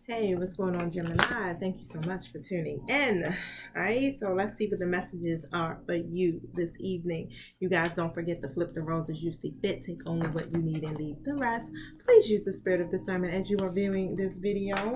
Hey, what's going on, Gemini? Thank you so much for tuning in. All right, so let's see what the messages are for you this evening. You guys don't forget to flip the roles as you see fit. Take only what you need and leave the rest. Please use the spirit of discernment as you are viewing this video.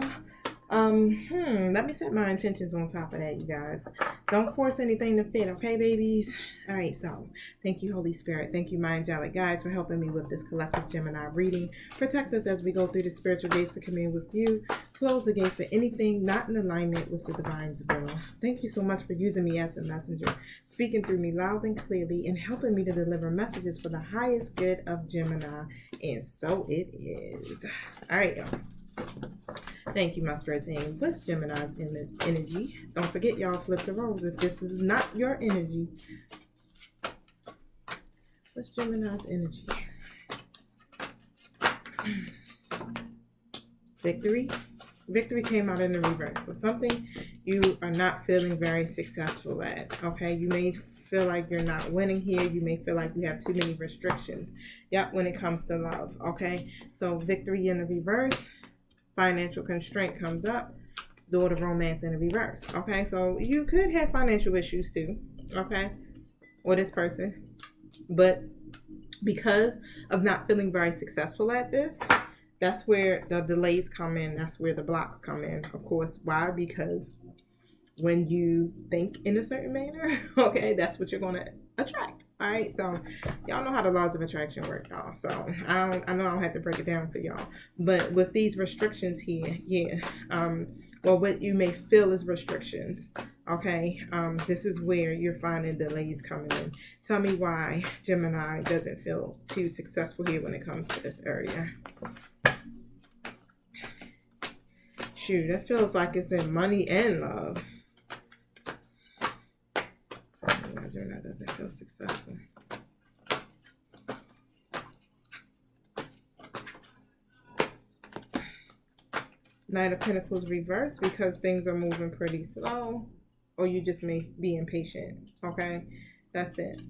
Let me set my intentions on top of that, you guys. Don't force anything to fit, okay, babies? All right, so thank you, Holy Spirit. Thank you, my angelic guides, for helping me with this collective Gemini reading. Protect us as we go through the spiritual gates to commune with you. Close the gates to anything not in alignment with the divine's will. Thank you so much for using me as a messenger, speaking through me loud and clearly, and helping me to deliver messages for the highest good of Gemini. And so it is. All right, y'all. Thank you, my spirit team. What's Gemini's energy? Don't forget, y'all, flip the roles. If this is not your energy, what's Gemini's energy? Victory. Victory came out in the reverse. So something you are not feeling very successful at. Okay, you may feel like you're not winning here. You may feel like you have too many restrictions. Yep, when it comes to love. Okay, so victory in the reverse. Financial constraint comes up. Door to romance in the reverse. Okay, so you could have financial issues too. Okay, or this person, but because of not feeling very successful at this, that's where the delays come in. That's where the blocks come in. Of course, why? Because when you think in a certain manner, okay, that's what you're going to attract. All right, so y'all know how the laws of attraction work, y'all. So I know I don't have to break it down for y'all, but with these restrictions here, well, what you may feel is restrictions. Okay, this is where you're finding delays coming in. Tell me why Gemini doesn't feel too successful here when it comes to this area. Shoot, that feels like it's in money and love. Gemini doesn't feel successful. Knight of Pentacles reverse because things are moving pretty slow, or you just may be impatient. Okay, that's it.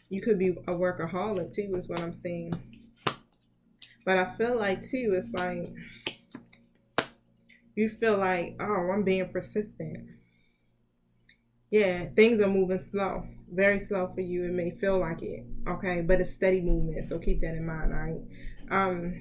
You could be a workaholic too, is what I'm saying. But I feel like too, it's like you feel like, oh, I'm being persistent. Yeah, things are moving slow, very slow for you. It may feel like it, okay, but it's steady movement, so keep that in mind, all right?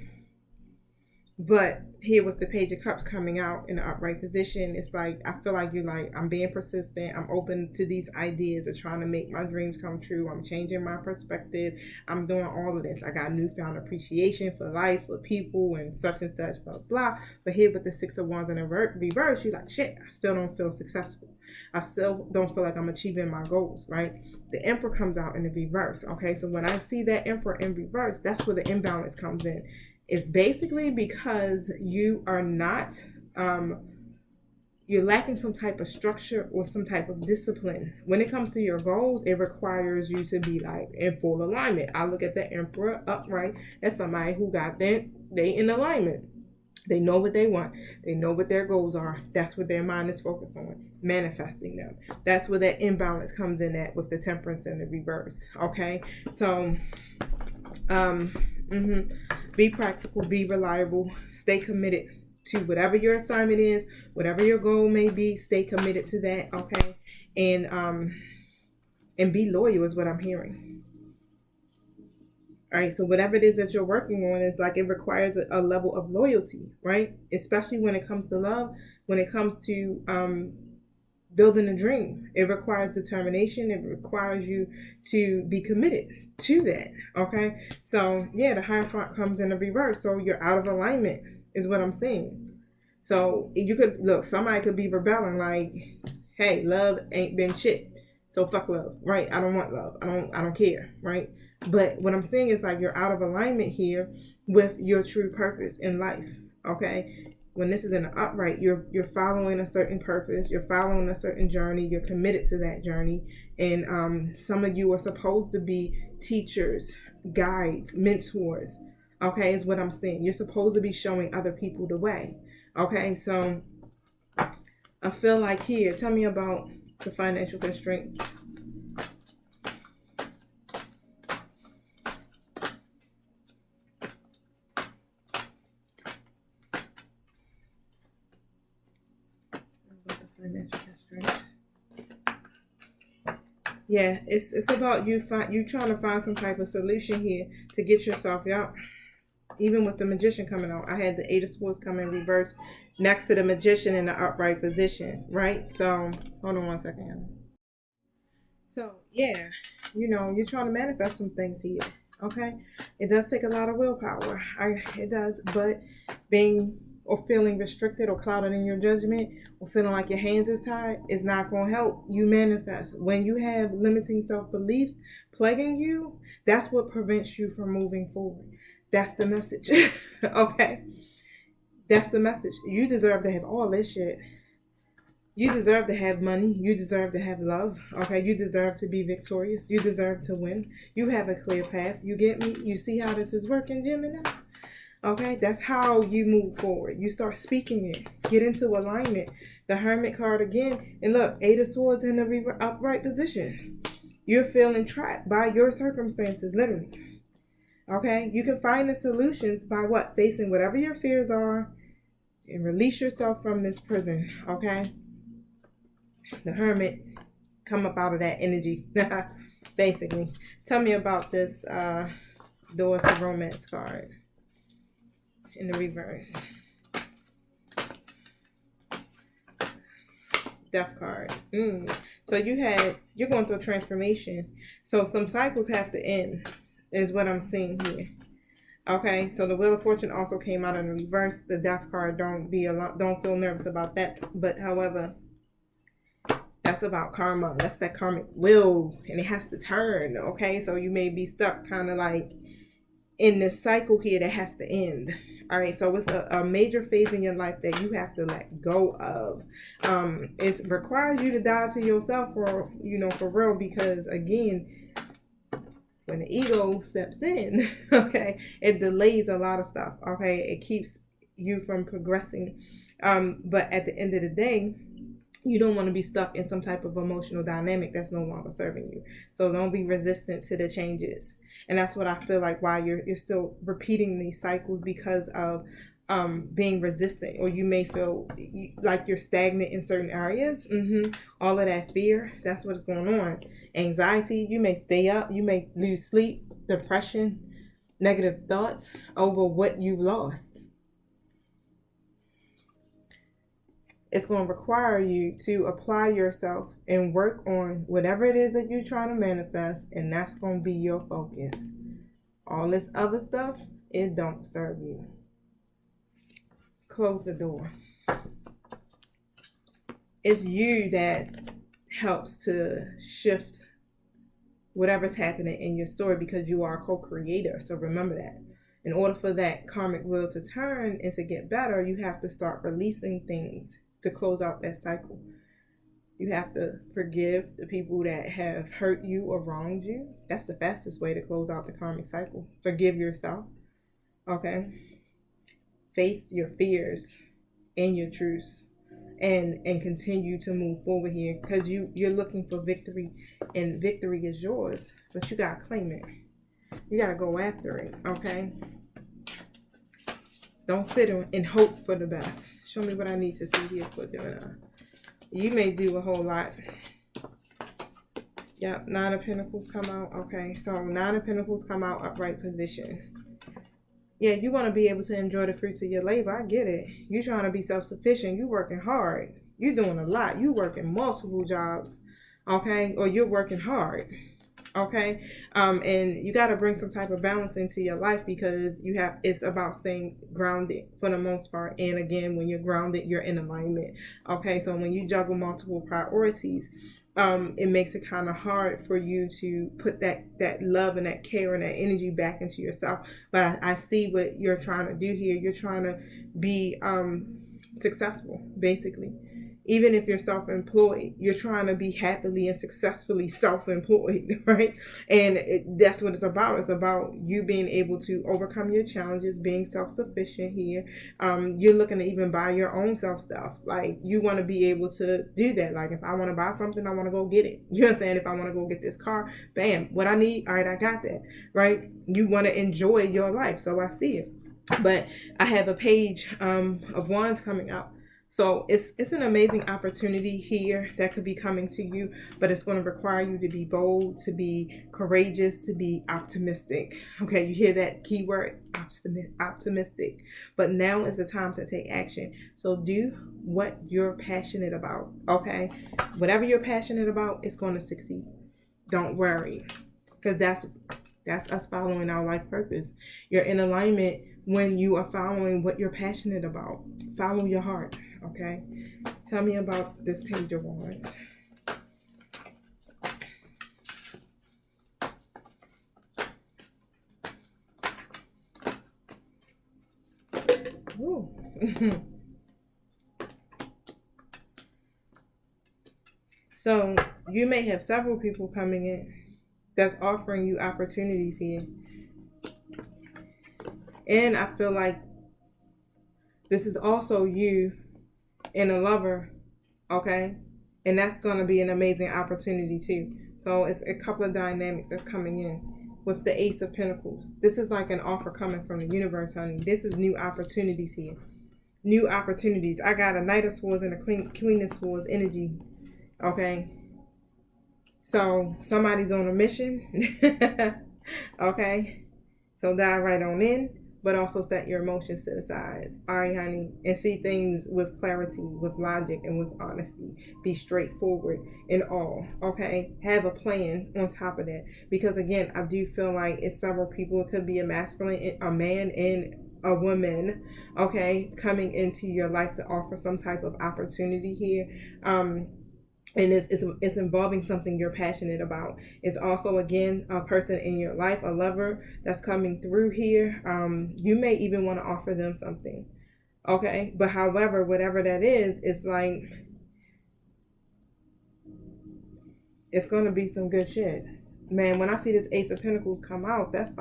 But here with the Page of Cups coming out in the upright position, it's like, I feel like you're like, I'm being persistent. I'm open to these ideas of trying to make my dreams come true. I'm changing my perspective. I'm doing all of this. I got newfound appreciation for life, for people, and such, blah, blah. But here with the Six of Wands in the reverse, you're like, shit, I still don't feel successful. I still don't feel like I'm achieving my goals, right? The Emperor comes out in the reverse, okay? So when I see that Emperor in reverse, that's where the imbalance comes in. It's basically because you are not, you're lacking some type of structure or some type of discipline. When it comes to your goals, it requires you to be like in full alignment. I look at the Emperor upright as somebody who got they in alignment. They know what they want. They know what their goals are. That's what their mind is focused on, manifesting them. That's where that imbalance comes in at with the Temperance and the reverse. Okay, so be practical, be reliable, stay committed to whatever your assignment is, whatever your goal may be. Stay committed to that, okay, and be loyal is what I'm hearing. All right, so whatever it is that you're working on is like it requires a level of loyalty, right? Especially when it comes to love, when it comes to building a dream. It requires determination. It requires you to be committed to that, okay? So, yeah, the Hierophant comes in the reverse. So you're out of alignment is what I'm saying. So you could, look, somebody could be rebelling like, hey, love ain't been shit. So fuck love, right? I don't want love. I don't care, right? But what I'm saying is like you're out of alignment here with your true purpose in life, okay? When this is in the upright, you're following a certain purpose, you're following a certain journey, you're committed to that journey, and some of you are supposed to be teachers, guides, mentors, okay, is what I'm saying. You're supposed to be showing other people the way, okay? So I feel like here, tell me about the financial constraints. Yeah, it's about you trying to find some type of solution here to get yourself out. Even with the magician coming out, I had the Eight of Swords come in reverse next to the magician in the upright position, right? So hold on one second. So yeah, you're trying to manifest some things here. Okay, it does take a lot of willpower. It does, but being or feeling restricted or clouded in your judgment or feeling like your hands is tied is not going to help you manifest. When you have limiting self beliefs plaguing you, that's what prevents you from moving forward. That's the message. Okay, that's the message. You deserve to have all this shit. You deserve to have money. You deserve to have love. Okay. You deserve to be victorious. You deserve to win. You have a clear path. You get me? You see how this is working, Gemini? Okay. That's how you move forward. You start speaking it. Get into alignment. The Hermit card again. And look, Eight of Swords in the upright position. You're feeling trapped by your circumstances, literally. Okay. You can find the solutions by what? Facing whatever your fears are and release yourself from this prison. Okay. The Hermit, come up out of that energy. Basically, tell me about this door to romance card in the reverse. Death card. So you're going through a transformation, so some cycles have to end is what I'm seeing here. Okay, so the Wheel of Fortune also came out in the reverse. The Death card, don't feel nervous about that, but however, that's about karma. That's that karmic wheel, and it has to turn. Okay, so you may be stuck kind of like in this cycle here that has to end. All right, so it's a major phase in your life that you have to let go of. It requires you to die to yourself for real, because again, when the ego steps in, okay, it delays a lot of stuff. Okay, it keeps you from progressing. But at the end of the day, you don't want to be stuck in some type of emotional dynamic that's no longer serving you. So don't be resistant to the changes. And that's what I feel like why you're still repeating these cycles, because of being resistant, or you may feel like you're stagnant in certain areas. All of that fear, that's what's going on. Anxiety, you may stay up, you may lose sleep, depression, negative thoughts over what you've lost. It's going to require you to apply yourself and work on whatever it is that you're trying to manifest, and that's going to be your focus. All this other stuff, it don't serve you. Close the door. It's you that helps to shift whatever's happening in your story, because you are a co-creator. So remember that. In order for that karmic wheel to turn and to get better, you have to start releasing things to close out that cycle. You have to forgive the people that have hurt you or wronged you. That's the fastest way to close out the karmic cycle. Forgive yourself. Okay? Face your fears and your truths, and continue to move forward here, because you're looking for victory, and victory is yours, but you gotta claim it. You gotta go after it. Okay? Don't sit and hope for the best. Show me what I need to see here for Gemini. You may do a whole lot. Yep, Nine of Pentacles come out. Okay, so Nine of Pentacles come out upright position. Yeah, you want to be able to enjoy the fruits of your labor. I get it. You're trying to be self-sufficient. You're working hard. You're doing a lot. You're working multiple jobs. Okay, or you're working hard. Okay, and you got to bring some type of balance into your life, because it's about staying grounded for the most part. And again, when you're grounded, you're in alignment. Okay, so when you juggle multiple priorities, it makes it kind of hard for you to put that love and that care and that energy back into yourself. But I see what you're trying to do here. You're trying to be successful, basically. Even if you're self-employed, you're trying to be happily and successfully self-employed, right? And that's what it's about. It's about you being able to overcome your challenges, being self-sufficient here. You're looking to even buy your own self stuff. Like, you want to be able to do that. Like, if I want to buy something, I want to go get it. You know what I'm saying? If I want to go get this car, bam, what I need, all right, I got that, right? You want to enjoy your life. So I see it. But I have a page of wands coming out. So it's an amazing opportunity here that could be coming to you, but it's going to require you to be bold, to be courageous, to be optimistic. Okay, you hear that keyword, optimistic. But now is the time to take action. So do what you're passionate about. Okay, whatever you're passionate about, it's going to succeed. Don't worry, because that's us following our life purpose. You're in alignment when you are following what you're passionate about. Follow your heart, okay? Tell me about this page of wands. Ooh. So you may have several people coming in that's offering you opportunities here. And I feel like this is also you and a lover, okay? And that's going to be an amazing opportunity too. So it's a couple of dynamics that's coming in with the Ace of Pentacles. This is like an offer coming from the universe, honey. This is new opportunities here. New opportunities. I got a Knight of Swords and a Queen of Swords energy, okay? So somebody's on a mission, okay? So dive right on in, but also set your emotions to the side. All right, honey, and see things with clarity, with logic, and with honesty. Be straightforward in all, okay? Have a plan on top of that. Because again, I do feel like it's several people. It could be a masculine, a man, and a woman, okay, coming into your life to offer some type of opportunity here. And it's involving something you're passionate about. It's also, again, a person in your life, a lover that's coming through here. You may even want to offer them something, okay? But however, whatever that is, it's like, it's going to be some good shit. Man, when I see this Ace of Pentacles come out, that's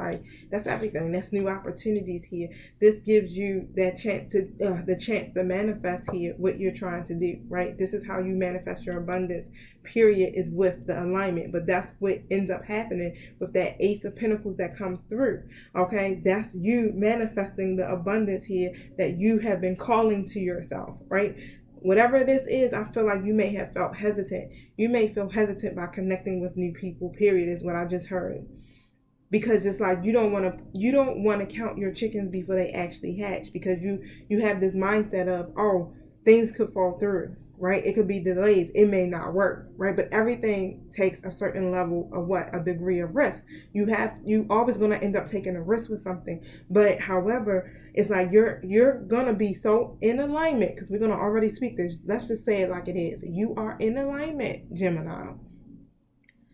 everything. That's new opportunities here. This gives you that chance to the chance to manifest here what you're trying to do, right? This is how you manifest your abundance. Period, is with the alignment. But that's what ends up happening with that Ace of Pentacles that comes through. Okay, that's you manifesting the abundance here that you have been calling to yourself, right? Whatever this is, I feel like you may have felt hesitant. You may feel hesitant by connecting with new people, period, is what I just heard. Because it's like you don't want to count your chickens before they actually hatch, because you have this mindset of, oh, things could fall through, right? It could be delays. It may not work, right? But everything takes a certain level of a degree of risk. You always going to end up taking a risk with something. But however, it's like you're going to be so in alignment, because we're going to already speak this. Let's just say it like it is. You are in alignment, Gemini.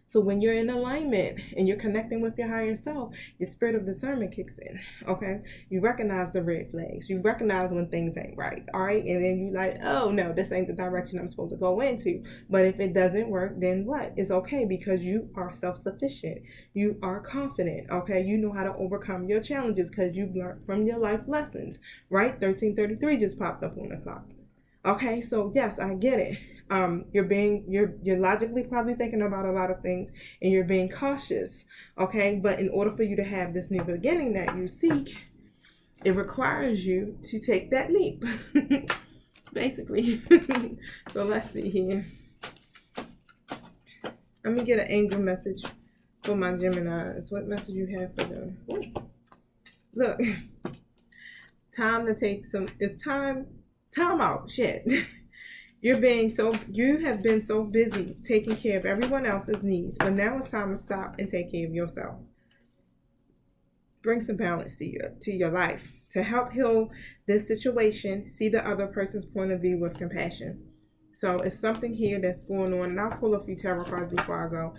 So when you're in alignment and you're connecting with your higher self, your spirit of discernment kicks in, okay? You recognize the red flags. You recognize when things ain't right, all right? And then you like, oh, no, this ain't the direction I'm supposed to go into. But if it doesn't work, then what? It's okay, because you are self-sufficient. You are confident, okay? You know how to overcome your challenges because you've learned from your life lessons, right? 1333 just popped up on the clock. Okay, so yes, I get it. You're logically probably thinking about a lot of things, and you're being cautious. Okay, but in order for you to have this new beginning that you seek, it requires you to take that leap, basically. So let's see here. Let me get an angel message for my Geminis. What message you have for them? Ooh. Look, time to take some. It's time out. Shit. You have been so busy taking care of everyone else's needs, but now it's time to stop and take care of yourself. Bring some balance to your life to help heal this situation. See the other person's point of view with compassion. So it's something here that's going on, and I'll pull a few tarot cards before I go.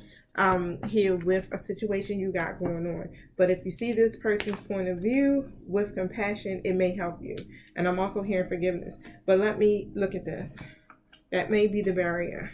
Here with a situation you got going on. But if you see this person's point of view with compassion, it may help you. And I'm also hearing forgiveness. But let me look at this. That may be the barrier.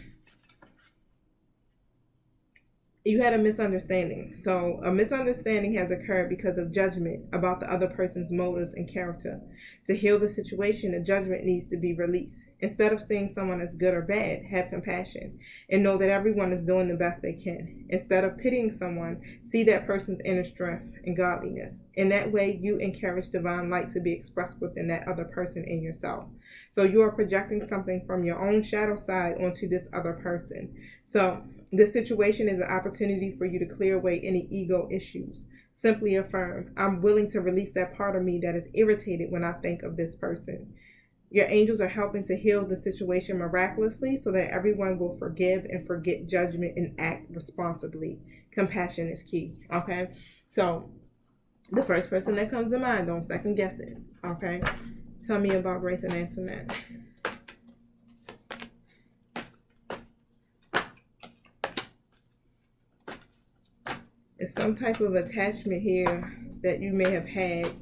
you had a misunderstanding. So a misunderstanding has occurred because of judgment about the other person's motives and character. To heal the situation, the judgment needs to be released. Instead of seeing someone as good or bad, have compassion and know that everyone is doing the best they can. Instead of pitying someone, see that person's inner strength and godliness. In that way, you encourage divine light to be expressed within that other person and yourself. So you are projecting something from your own shadow side onto this other person. So this situation is an opportunity for you to clear away any ego issues. Simply affirm, I'm willing to release that part of me that is irritated when I think of this person. Your angels are helping to heal the situation miraculously so that everyone will forgive and forget judgment and act responsibly. Compassion is key. Okay? So, the first person that comes to mind, don't second guess it. Okay? Tell me about Grace and Antoinette. It's some type of attachment here that you may have had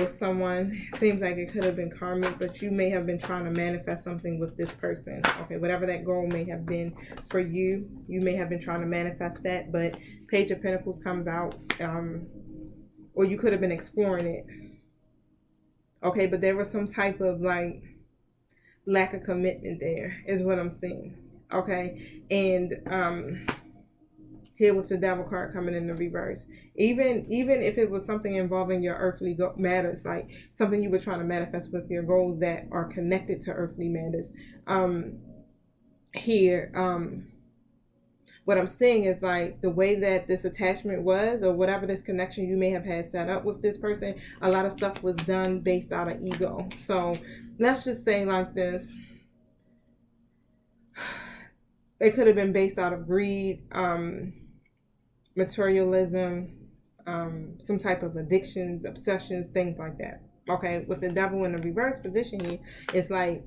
with someone. Seems like it could have been karmic, but you may have been trying to manifest something with this person. Okay, whatever that goal may have been for you, you may have been trying to manifest that, but Page of Pentacles comes out, or you could have been exploring it. Okay, but there was some type of like lack of commitment there, is what I'm seeing. Okay, and here with the Devil card coming in the reverse, even if it was something involving your earthly matters, like something you were trying to manifest with your goals that are connected to earthly matters, here what I'm seeing is like the way that this attachment was, or whatever this connection you may have had set up with this person, a lot of stuff was done based out of ego. So let's just say like this, it could have been based out of greed, materialism, some type of addictions, obsessions, things like that. Okay, with the Devil in the reverse position here, it's like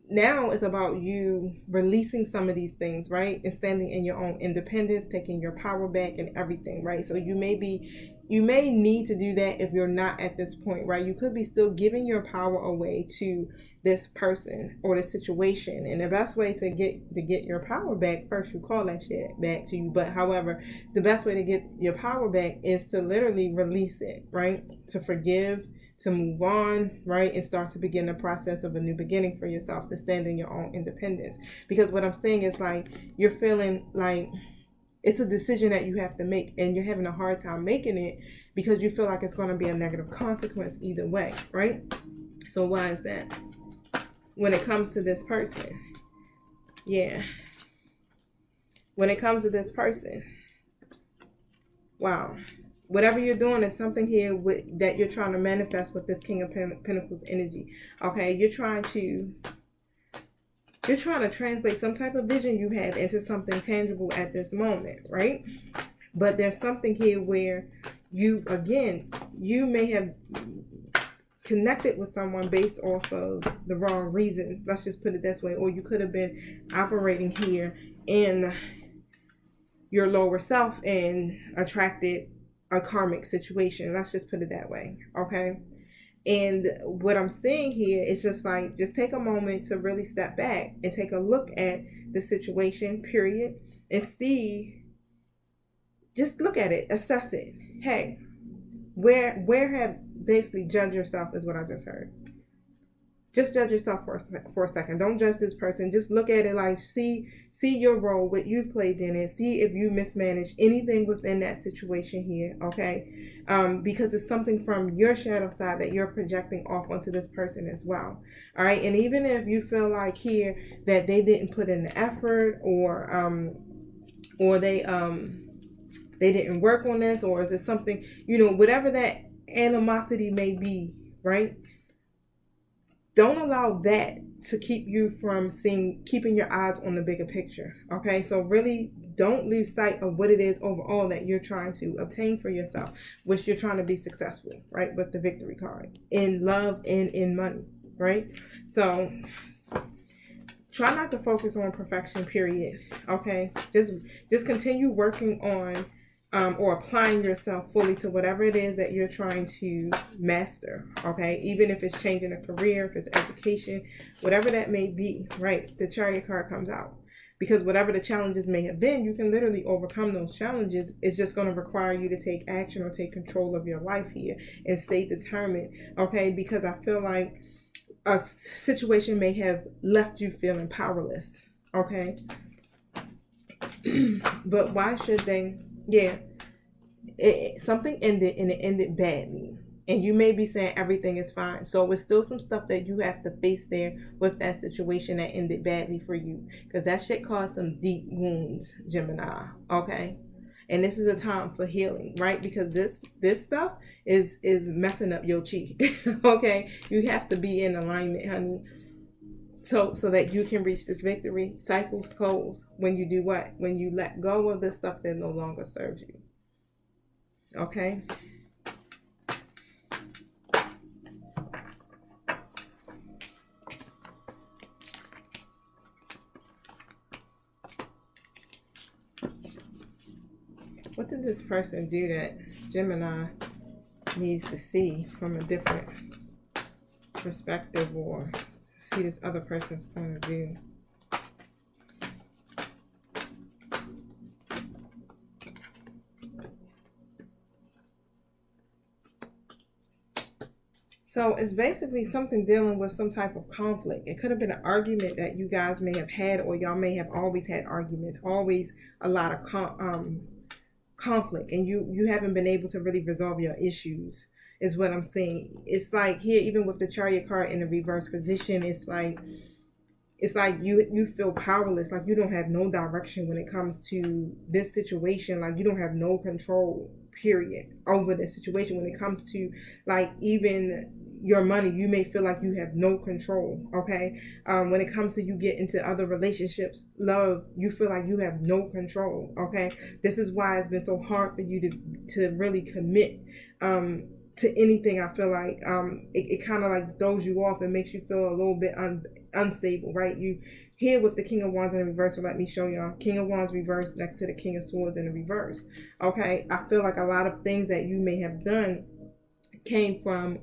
now it's about you releasing some of these things, right? And standing in your own independence, taking your power back and everything, right? So you may need to do that if you're not at this point, right? You could be still giving your power away to this person or the situation. And the best way to get your power back, first you call that shit back to you. But however, the best way to get your power back is to literally release it, right? To forgive, to move on, right? And start to begin the process of a new beginning for yourself, to stand in your own independence. Because what I'm saying is like you're feeling like it's a decision that you have to make, and you're having a hard time making it because you feel like it's going to be a negative consequence either way, right? So why is that? When it comes to this person, yeah. When it comes to this person, wow. Whatever you're doing is something here that you're trying to manifest with this King of Pentacles energy. Okay, you're trying to translate some type of vision you have into something tangible at this moment, right? But there's something here where you may have connected with someone based off of the wrong reasons. Let's just put it this way. Or you could have been operating here in your lower self and attracted a karmic situation. Let's just put it that way. Okay. And what I'm seeing here is just like, just take a moment to really step back and take a look at the situation, period, and see, just look at it, assess it. Hey, where have basically judge yourself is what I just heard. Just judge yourself for a second. Don't judge this person. Just look at it like, see your role, what you've played in it. See if you mismanaged anything within that situation here, okay? Because it's something from your shadow side that you're projecting off onto this person as well, all right? And even if you feel like here that they didn't put in the effort, or they didn't work on this, or is it something, whatever that animosity may be, right? Don't allow that to keep you from keeping your eyes on the bigger picture, okay? So really don't lose sight of what it is overall that you're trying to obtain for yourself, which you're trying to be successful, right? With the Victory card, in love and in money, right? So try not to focus on perfection, period, okay? Just continue working on or applying yourself fully to whatever it is that you're trying to master, okay? Even if it's changing a career, if it's education, whatever that may be, right? The Chariot card comes out. because whatever the challenges may have been, you can literally overcome those challenges. It's just going to require you to take action or take control of your life here and stay determined. Okay, because I feel like a situation may have left you feeling powerless. Okay, but why should they? Yeah, something ended and it ended badly. And you may be saying everything is fine. So it's still some stuff that you have to face there with that situation that ended badly for you. Because that shit caused some deep wounds, Gemini. Okay? And this is a time for healing, right? Because this stuff is messing up your chi. Okay? You have to be in alignment, honey. So that you can reach this victory. Cycles close when you do what? When you let go of the stuff that no longer serves you. Okay? What did this person do that Gemini needs to see from a different perspective, or see this other person's point of view? So it's basically something dealing with some type of conflict. It could have been an argument that you guys may have had, or y'all may have always had arguments, always a lot of conflict, and you haven't been able to really resolve your issues, is what I'm saying. It's like here, even with the Chariot card in the reverse position, it's like you feel powerless, like you don't have no direction when it comes to this situation, like you don't have no control, period, over the situation. When it comes to like even your money, you may feel like you have no control. Okay, when it comes to you get into other relationships, love, you feel like you have no control. Okay, this is why it's been so hard for you to really commit to anything. I feel like it kind of like throws you off and makes you feel a little bit unstable, right? You here with the King of Wands in the reverse. So let me show y'all. King of Wands reverse next to the King of Swords in the reverse. Okay, I feel like a lot of things that you may have done came from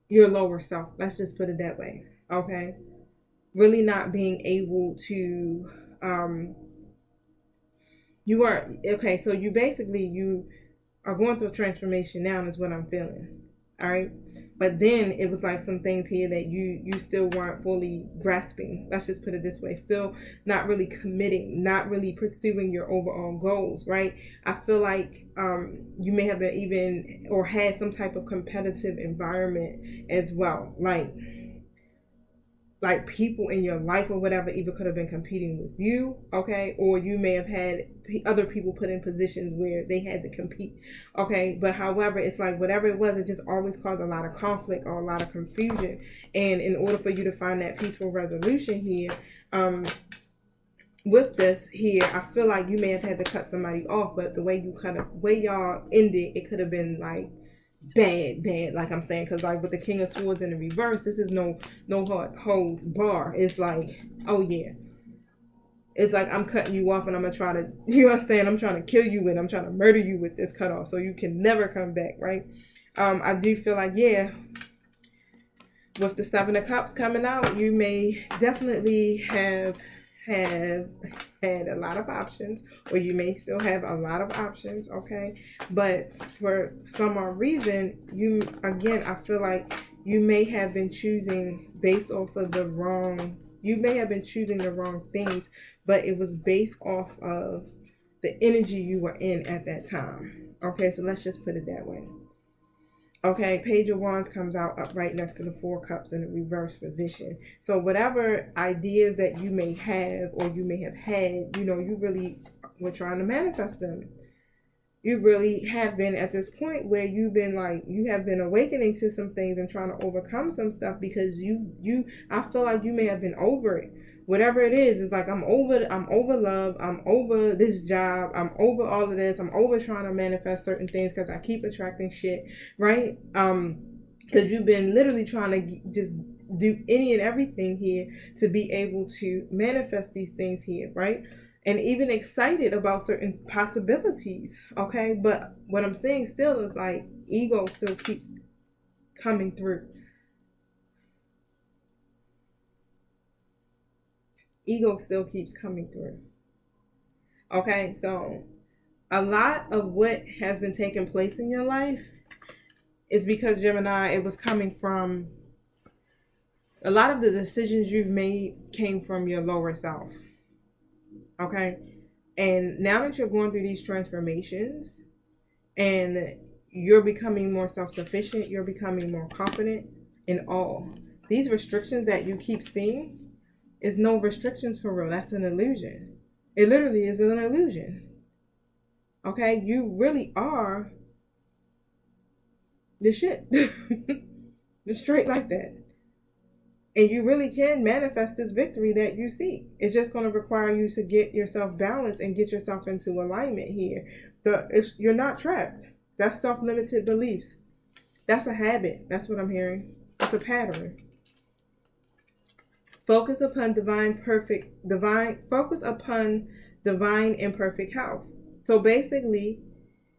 your lower self. Let's just put it that way. Okay, really not being able to you are okay. So you basically you are going through a transformation now, is what I'm feeling. All right, but then it was like some things here that you still weren't fully grasping. Let's just put it this way. Still not really committing, not really pursuing your overall goals, right? I feel like you may have been even or had some type of competitive environment as well, like people in your life or whatever either could have been competing with you, okay, or you may have had other people put in positions where they had to compete, okay. But however, it's like whatever it was, it just always caused a lot of conflict or a lot of confusion. And in order for you to find that peaceful resolution here, with this here, I feel like you may have had to cut somebody off, but the way y'all ended, it could have been like bad, like I'm saying, because like with the King of Swords in the reverse, this is no holds bar. It's like, oh yeah, it's like I'm cutting you off and I'm gonna try to, you understand, I'm trying to kill you and I'm trying to murder you with this cut off so you can never come back, right? I do feel like, yeah, with the Seven of Cups coming out, you may definitely have had a lot of options, or you may still have a lot of options, okay. But for some odd reason, you again, I feel like you may have been choosing based off of the wrong, you may have been choosing the wrong things, but it was based off of the energy you were in at that time. Okay, so let's just put it that way. Okay, Page of Wands comes out up right next to the Four Cups in the reverse position. So whatever ideas that you may have or you may have had, you really were trying to manifest them. You really have been at this point where you have been awakening to some things and trying to overcome some stuff, because I feel like you may have been over it. Whatever it is, it's like I'm over love, I'm over this job, I'm over all of this, I'm over trying to manifest certain things because I keep attracting shit, right? Because you've been literally trying to just do any and everything here to be able to manifest these things here, right? And even excited about certain possibilities, okay? But what I'm saying still is like ego still keeps coming through. ego still keeps coming through. Okay, so a lot of what has been taking place in your life is because, Gemini, it was coming from a lot of the decisions you've made came from your lower self. Okay, and now that you're going through these transformations and you're becoming more self-sufficient, you're becoming more confident in all these restrictions that you keep seeing is no restrictions for real. That's an illusion. It literally is an illusion. Okay, you really are the shit. Just straight like that. And you really can manifest this victory that you seek. It's just going to require you to get yourself balanced and get yourself into alignment here. You're not trapped. That's self-limited beliefs. That's a habit. That's what I'm hearing. It's a pattern. Focus upon focus upon divine and perfect health. So basically,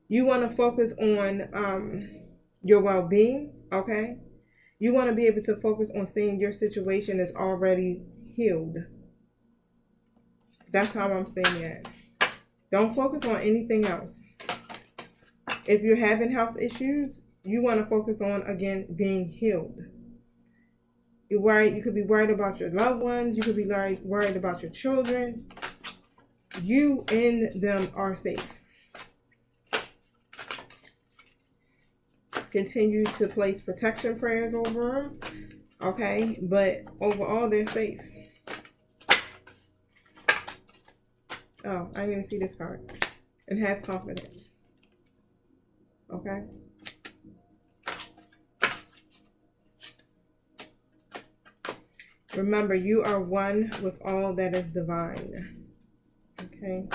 you want to focus on your well-being, okay? You want to be able to focus on seeing your situation is already healed. That's how I'm saying it. Don't focus on anything else. If you're having health issues, you want to focus on, again, being healed. You're worried. You could be worried about your loved ones. You could be worried about your children. You and them are safe. Continue to place protection prayers over them. Okay, but overall, they're safe. Oh, I didn't even see this card. And have confidence. Okay. Remember, you are one with all that is divine. Okay.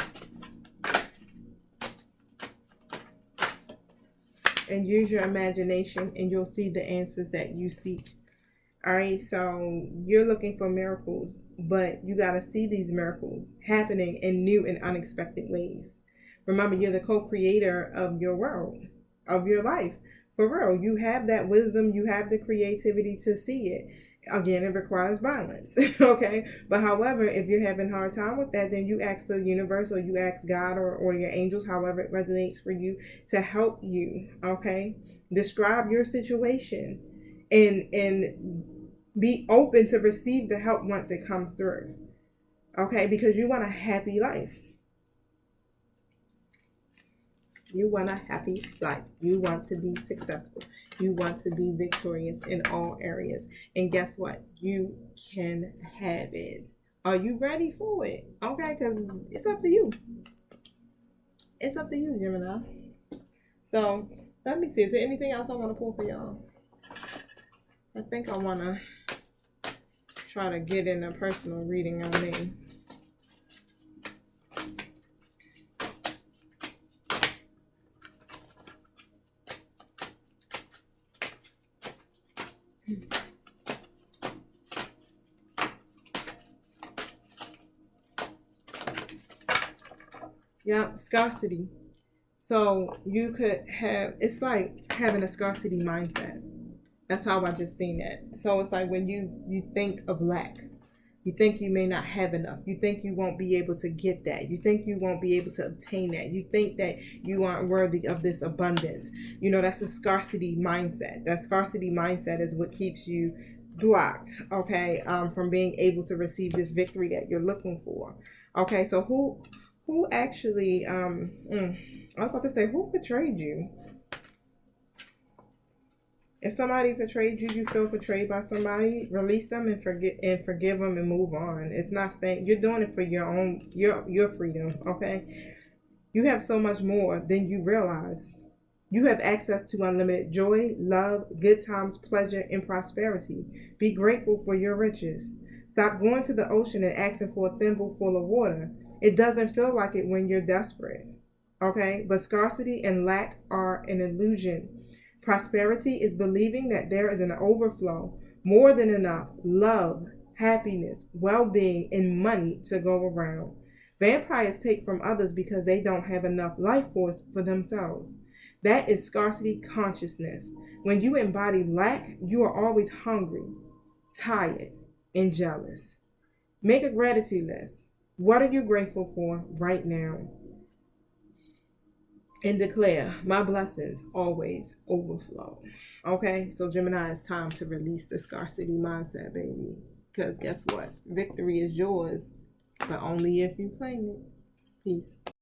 And use your imagination and you'll see the answers that you seek. All right, so you're looking for miracles, but you got to see these miracles happening in new and unexpected ways. Remember, you're the co-creator of your world, of your life. For real, you have that wisdom, you have the creativity to see it. Again, it requires balance, okay? But however, if you're having a hard time with that, then you ask the universe or you ask God or your angels, however it resonates for you, to help you, okay? Describe your situation and be open to receive the help once it comes through, okay? Because you want a happy life. You want a happy life. You want to be successful. You want to be victorious in all areas. And guess what? You can have it. Are you ready for it? Okay, because it's up to you. It's up to you, Gemini. So, let me see. Is there anything else I want to pull for y'all? I think I want to try to get in a personal reading on me. Yeah, scarcity. So you could have, it's like having a scarcity mindset. That's how I just seen it. So it's like when you think of lack, you think you may not have enough. You think you won't be able to get that. You think you won't be able to obtain that. You think that you aren't worthy of this abundance. You know, that's a scarcity mindset. That scarcity mindset is what keeps you blocked, okay, from being able to receive this victory that you're looking for. Okay, so who actually, I was about to say, who betrayed you? If somebody betrayed you, you feel betrayed by somebody, release them and forgive them and move on. It's not saying you're doing it for your own your freedom, okay? You have so much more than you realize. You have access to unlimited joy, love, good times, pleasure, and prosperity. Be grateful for your riches. Stop going to the ocean and asking for a thimble full of water. It doesn't feel like it when you're desperate, okay? But scarcity and lack are an illusion. Prosperity is believing that there is an overflow, more than enough love, happiness, well-being, and money to go around. Vampires take from others because they don't have enough life force for themselves. That is scarcity consciousness. When you embody lack, you are always hungry, tired, and jealous. Make a gratitude list. What are you grateful for right now? And declare, my blessings always overflow. Okay, so Gemini, it's time to release the scarcity mindset, baby. Because guess what? Victory is yours, but only if you claim it. Peace.